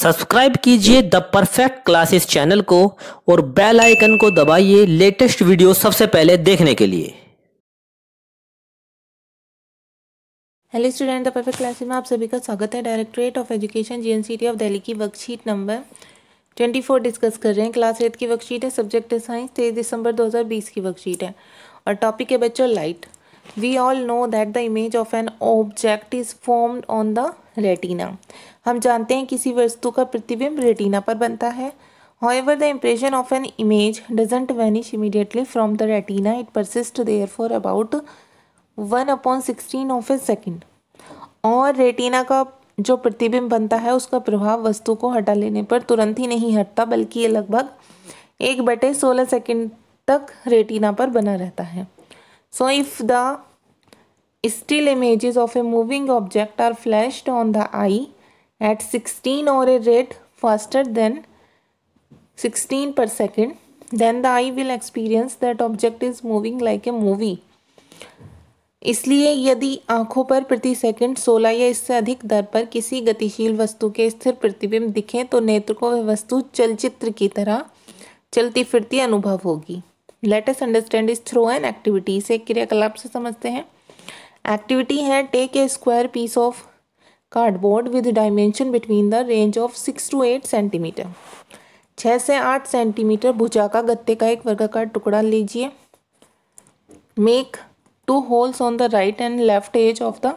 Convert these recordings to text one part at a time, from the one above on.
Subscribe कीजिए the perfect classes channel को और बेल आइकन को दबाइए लेटेस्ट वीडियो सबसे पहले देखने के लिए। Hello student, the perfect classes में आप सभी का स्वागत है। Directorate of education GNCT of Delhi की वर्कशीट नंबर 24 डिस्कस कर रहे हैं। क्लास 8 की वर्कशीट है, सब्जेक्ट है साइंस, 23 दिसंबर 2020 की वर्कशीट है और टॉपिक है बच्चों light. We all know that the image of an object is formed on the retina. हम जानते हैं किसी वस्तु का प्रतिबिंब रेटिना पर बनता है। However, the impression of an image doesn't vanish immediately from the retina. It persists there for about 1/16 of a second. और रेटिना का जो प्रतिबिंब बनता है उसका प्रभाव वस्तु को हटा लेने पर तुरंत ही नहीं हटता, बल्कि ये लगभग 1/16 सेकंड तक रेटिना पर बना रहता है। So if the still images of a moving object are flashed on the eye at 16 or a rate faster than 16 per second, then the eye will experience that object is moving like a movie. इसलिए यदि आंखों पर प्रति second 16 या इससे अधिक दर पर किसी गतिशील वस्तु के स्थिर प्रतिबिंब दिखें तो नेत्र को वह वस्तु चलचित्र की तरह चलती फिरती अनुभव होगी। Let us understand this through an activity. इसे क्रियाकलाप से समझते हैं। एक्टिविटी है take a square piece of cardboard with dimension between the range of 6 to 8 centimetre. 6 से 8 सेंटीमीटर भुजा का गत्ते का एक वर्गाकार टुकड़ा लीजिए। Make 2 holes on the right and left edge of the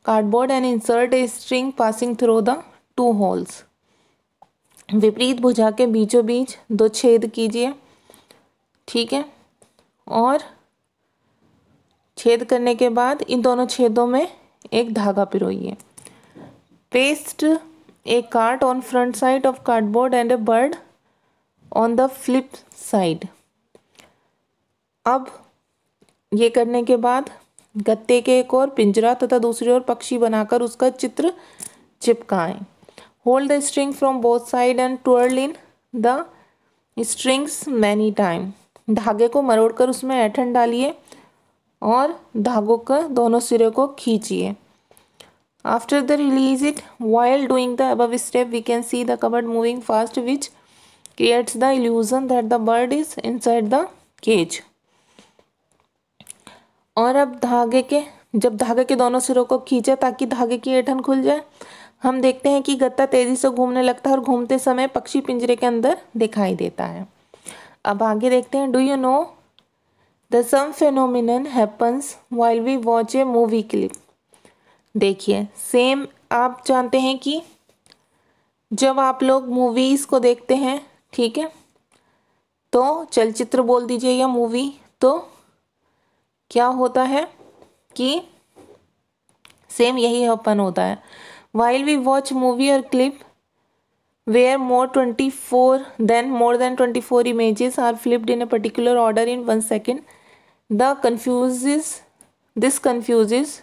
cardboard and insert a string passing through the 2 holes. विपरीत भुजा के बीचों बीच 2 छेद कीजिए, ठीक है। और छेद करने के बाद इन दोनों छेदों में एक धागा पिरोइए। Paste a card on front side of cardboard and a bird on the flip side. अब ये करने के बाद गत्ते के एक और पिंजरा तथा दूसरी ओर पक्षी बनाकर उसका चित्र चिपकाएं। Hold the string from both side and twirl in the strings many time. धागे को मरोड़कर उसमें ऐंठन डालिए और धागों का दोनों सिरे को खींचिए। After the release it while doing the above step we can see the cardboard moving fast which creates the illusion that the bird is inside the cage. और अब जब धागे के दोनों सिरों को खींचे ताकि धागे की ऐंठन खुल जाए, हम देखते हैं कि गत्ता तेजी से घूमने लगता है और घूमते समय पक्षी पिंजरे के अंदर दिखाई देता है। अब आगे देखते हैं। Do you know the same phenomenon happens while we watch a movie clip. देखिए, सेम आप जानते हैं कि जब आप लोग मूवीज को देखते हैं, ठीक है, तो चलचित्र बोल दीजिए या मूवी, तो क्या होता है कि सेम यही हैपन होता है। वाइल वी वॉच मूवी और clip where more than 24 images are flipped in a particular order in 1 second, this confuses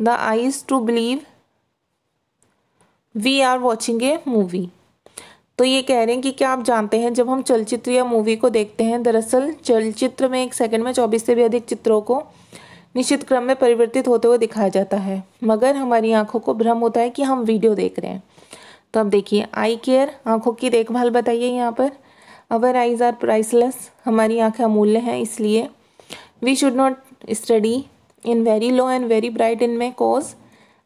the eyes to believe we are watching a movie. तो ये कह रहे हैं कि क्या आप जानते हैं जब हम चलचित्र या मूवी को देखते हैं, दरअसल चलचित्र में 1 सेकंड में 24 से भी अधिक चित्रों को निश्चित क्रम में परिवर्तित होते हुए दिखाया जाता है, मगर हमारी आंखों को भ्रम होता है कि हम वीडियो देख रहे हैं। तो अब देखिए, आई केयर, आंखों की देखभाल बताइए यहाँ पर। अवर आइज आर प्राइसलेस, हमारी आंखें अमूल्य हैं, इसलिए we should not study in very low and very bright in में कॉज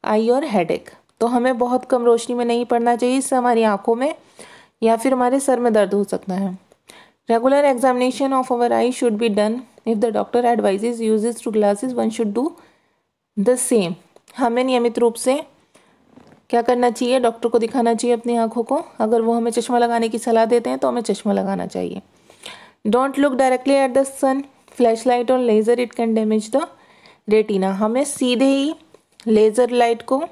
आई और हेडेक। तो हमें बहुत कम रोशनी में नहीं पढ़ना चाहिए, इससे हमारी आंखों में या फिर हमारे सर में दर्द हो सकता है। Regular examination of our I should be done. If the doctor advises uses two glasses one should do the same. हमें नियमित रूप से क्या करना चाहिए? डॉक्टर को दिखाना चाहिए अपनी आंखों को। अगर वो हमें चश्मा लगाने की सलाह देते हैं तो हमें चश्मा लगाना चाहिए। Don't look directly at the sun, flash light और laser, it can damage the retina. हमें सीधे ही लेज़र लाइट को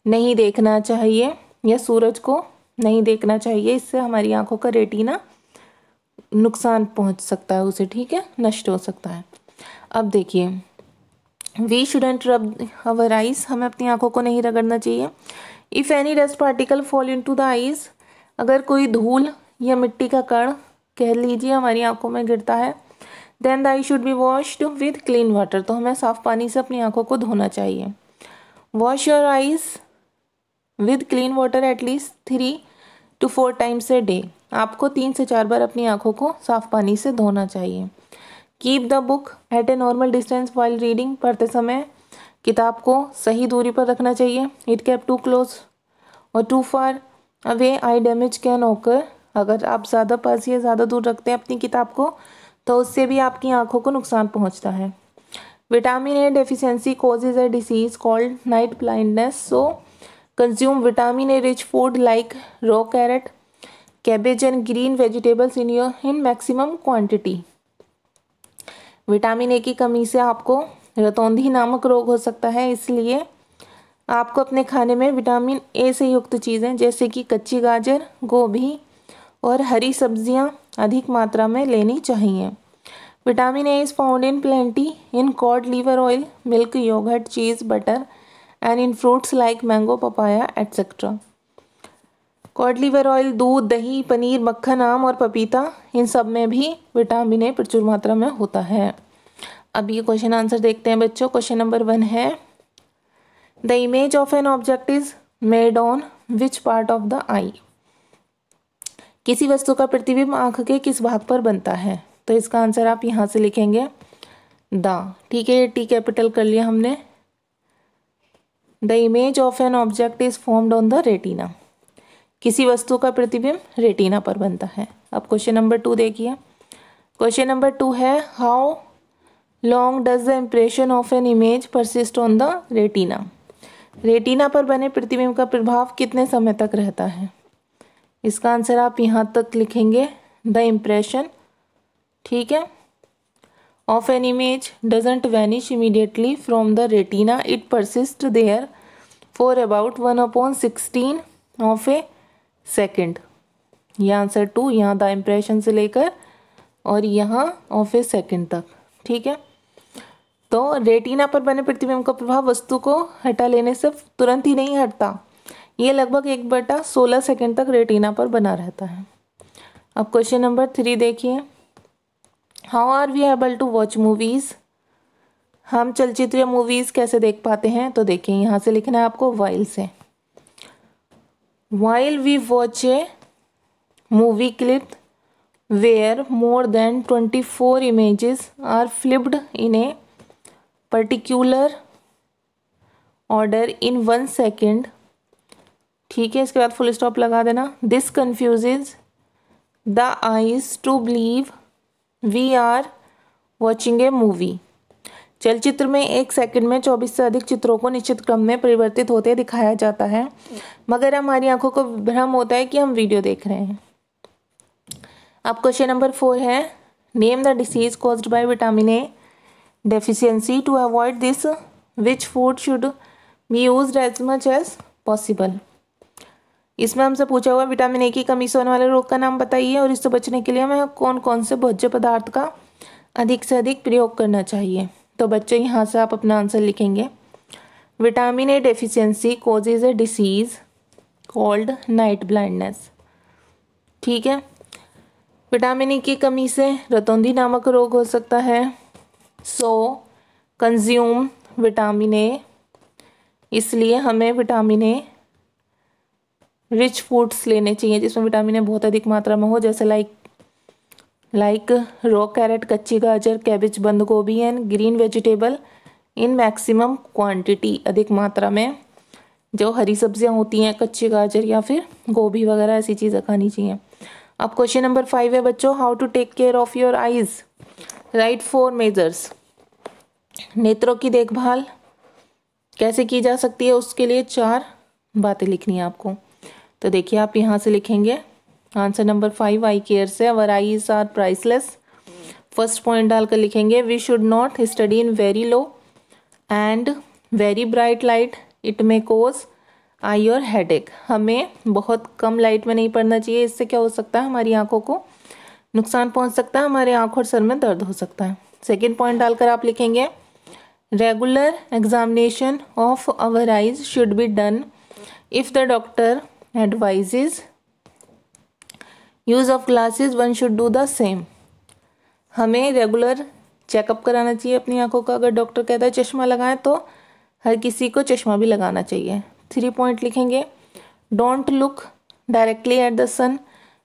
नहीं देखना चाहिए या सूरज को नहीं देखना चाहिए, इससे हमारी आंखों का रेटिना नुकसान पहुंच सकता है उसे, ठीक है, नष्ट हो सकता है। अब देखिए, वी शुडंट रब अवर आइज, हमें अपनी आंखों को नहीं रगड़ना चाहिए। If any dust particle fall into the eyes, अगर कोई धूल या मिट्टी का कण कह लीजिए हमारी आंखों में गिरता है, then the eye should be washed with clean water, तो हमें साफ पानी से अपनी आंखों को धोना चाहिए। Wash your eyes with clean water at least 3 to 4 times a day। आपको 3 से 4 बार अपनी आंखों को साफ पानी से धोना चाहिए। Keep the book at a normal distance while reading. पढ़ते समय किताब को सही दूरी पर रखना चाहिए। इट केप टू क्लोज और too far away eye damage can occur. अगर आप ज़्यादा पास या ज़्यादा दूर रखते हैं अपनी किताब को तो उससे भी आपकी आंखों को नुकसान पहुंचता है। Vitamin A deficiency causes a disease called night blindness, so consume vitamin A rich food like raw carrot, cabbage and green vegetables in maximum quantity. Vitamin A की कमी से आपको रतौंधी नामक रोग हो सकता है, इसलिए आपको अपने खाने में विटामिन ए से युक्त चीज़ें जैसे कि कच्ची गाजर, गोभी और हरी सब्जियां अधिक मात्रा में लेनी चाहिए। Vitamin A is found in plenty in cod liver oil, milk, yogurt, cheese, butter and in fruits like mango, papaya etcetera. Cod liver oil, दूध, दही, पनीर, मक्खन, आम और पपीता, इन सब में भी विटामिन ए प्रचुर मात्रा में होता है। अब ये क्वेश्चन आंसर देखते हैं बच्चों। क्वेश्चन नंबर 1 है the image of an object is made on which part of the eye. किसी वस्तु का प्रतिबिंब आंख के किस भाग पर बनता है? तो इसका आंसर आप यहाँ से लिखेंगे द। ठीक है, ये टी कैपिटल कर लिया हमने। The image of an object is formed on the retina. किसी वस्तु का प्रतिबिंब रेटिना पर बनता है। अब क्वेश्चन नंबर 2 देखिए। क्वेश्चन नंबर 2 है how long does the impression of an image persist on the retina. Retina पर बने प्रतिबिंब का प्रभाव कितने समय तक रहता है? इसका आंसर आप यहाँ तक लिखेंगे द इम्प्रेशन। ठीक है, of an image doesn't vanish immediately from the retina, it persist there for about 1/16 of a second. यह आंसर 2 यहाँ द इम्प्रेशन से लेकर और यहाँ ऑफ ए सेकेंड तक। ठीक है, तो रेटिना पर बने प्रतिबिंब का प्रभाव वस्तु को हटा लेने से तुरंत ही नहीं हटता, ये लगभग 1/16 सेकेंड तक रेटिना पर बना रहता है। अब क्वेश्चन नंबर 3 देखिए। How are we able to watch movies. हम चलचित्र या मूवीज़ कैसे देख पाते हैं? तो देखिए यहाँ से लिखना है आपको वाइल से। While we watch a movie clip where more than 24 images are flipped in a particular order in 1 second. ठीक है, इसके बाद फुल स्टॉप लगा देना। This confuses the eyes to believe we are watching a movie. चलचित्र में 1 second में 24 से अधिक चित्रों को निश्चित क्रम में परिवर्तित होते दिखाया जाता है, मगर हमारी आंखों को भ्रम होता है कि हम वीडियो देख रहे हैं। अब क्वेश्चन नंबर 4 है name the disease caused by vitamin A deficiency. To avoid this which food should be used as much as possible. इसमें हमसे पूछा हुआ विटामिन ए की कमी से होने वाले रोग का नाम बताइए और इससे बचने के लिए हमें कौन कौन से भोज्य पदार्थ का अधिक से अधिक प्रयोग करना चाहिए। तो बच्चों यहाँ से आप अपना आंसर लिखेंगे vitamin A deficiency causes a disease called night blindness. ठीक है, विटामिन ए की कमी से रतौंधी नामक रोग हो सकता है। सो कंज्यूम विटामिन ए, इसलिए हमें विटामिन ए रिच फूड्स लेने चाहिए जिसमें विटामिन ए बहुत अधिक मात्रा में हो, जैसे लाइक रॉ कैरेट, कच्ची गाजर, कैबेज, बंद गोभी and green vegetable in maximum quantity. अधिक मात्रा में जो हरी सब्जियां होती हैं, कच्ची गाजर या फिर गोभी वगैरह, ऐसी चीज़ें खानी चाहिए। अब क्वेश्चन नंबर 5 है बच्चों how to take care of your eyes. Write 4 measures. नेत्रों की देखभाल कैसे की जा सकती है, उसके लिए 4 बातें लिखनी है आपको। तो देखिए आप यहाँ से लिखेंगे आंसर नंबर 5 आई केयर से। Our eyes are priceless. First point डालकर लिखेंगे we should not study in very low and very bright light, it may cause eye और हेडेक। हमें बहुत कम लाइट में नहीं पढ़ना चाहिए, इससे क्या हो सकता है हमारी आंखों को नुकसान पहुंच सकता है, हमारे आंख और सर में दर्द हो सकता है। सेकेंड पॉइंट डालकर आप लिखेंगे regular examination of our eyes should be done if the doctor advises use of glasses one should do the same. हमें रेगुलर चेकअप कराना चाहिए अपनी आंखों का। अगर डॉक्टर कहता है चश्मा लगाएं तो हर किसी को चश्मा भी लगाना चाहिए। 3 पॉइंट लिखेंगे don't look directly at the sun,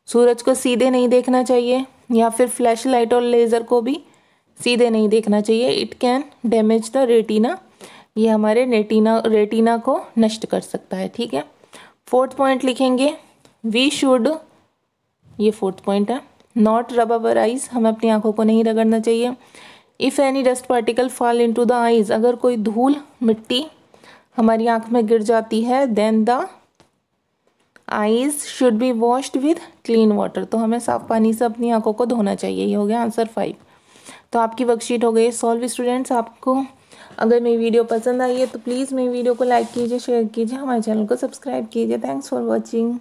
सूरज को सीधे नहीं देखना चाहिए, या फिर फ्लैश लाइट और लेज़र को भी सीधे नहीं देखना चाहिए। It can damage the retina, ये हमारे रेटिना को नष्ट कर सकता है। ठीक है, फोर्थ पॉइंट लिखेंगे, वी शुड, ये फोर्थ पॉइंट है, नॉट रब अवर आइज, हमें अपनी आंखों को नहीं रगड़ना चाहिए। If any dust particle fall into the eyes, अगर कोई धूल मिट्टी हमारी आंख में गिर जाती है, then the eyes should be washed with clean water, तो हमें साफ पानी से अपनी आंखों को धोना चाहिए। ये हो गया आंसर 5। तो आपकी वर्कशीट हो गई सॉल्व। स्टूडेंट्स, आपको अगर मेरी वीडियो पसंद आई है तो प्लीज़ मेरी वीडियो को लाइक कीजिए, शेयर कीजिए, हमारे चैनल को सब्सक्राइब कीजिए। Thanks for watching.